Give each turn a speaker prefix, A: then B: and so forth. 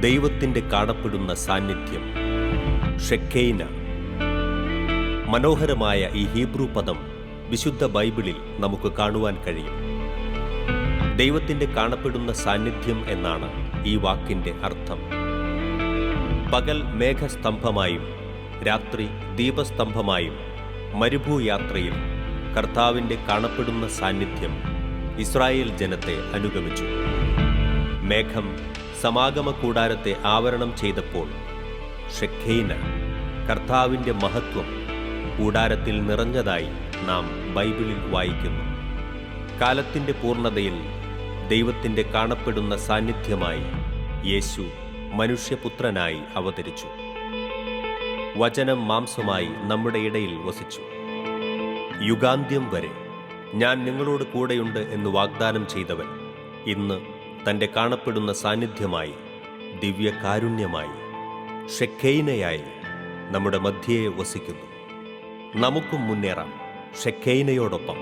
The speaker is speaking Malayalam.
A: ദൈവത്തിൻ്റെ കാണപ്പെടുന്ന സാന്നിധ്യം, ഷെക്കൈന. മനോഹരമായ ഈ ഹീബ്രു പദം വിശുദ്ധ ബൈബിളിൽ നമുക്ക് കാണുവാൻ കഴിയും. ദൈവത്തിൻ്റെ കാണപ്പെടുന്ന സാന്നിധ്യം എന്നാണ് ഈ വാക്കിൻ്റെ അർത്ഥം. പകൽ മേഘസ്തംഭമായും രാത്രി ദീപസ്തംഭമായും മരുഭൂയാത്രയിൽ കർത്താവിൻ്റെ കാണപ്പെടുന്ന സാന്നിധ്യം ഇസ്രായേൽ ജനത്തെ അനുഗമിച്ചു. മേഘം സമാഗമ കൂടാരത്തെ ആവരണം ചെയ്തപ്പോൾ ഷെക്കൈന, കർത്താവിൻ്റെ മഹത്വം കൂടാരത്തിൽ നിറഞ്ഞതായി നാം ബൈബിളിൽ വായിക്കുന്നു. കാലത്തിൻ്റെ പൂർണ്ണതയിൽ ദൈവത്തിൻ്റെ കാണപ്പെടുന്ന സാന്നിധ്യമായി യേശു മനുഷ്യപുത്രനായി അവതരിച്ചു. വചനം മാംസമായി നമ്മുടെ ഇടയിൽ വസിച്ചു. യുഗാന്ത്യം വരെ ഞാൻ നിങ്ങളോട് കൂടെയുണ്ട് എന്ന് വാഗ്ദാനം ചെയ്തവൻ ഇന്ന് തൻ്റെ കാണപ്പെടുന്ന സാന്നിധ്യമായി, ദിവ്യകാരുണ്യമായി, ഷെക്കൈനയായി നമ്മുടെ മധ്യേ വസിക്കുന്നു. നമുക്കും മുന്നേറാം ഷെക്കൈനയോടൊപ്പം.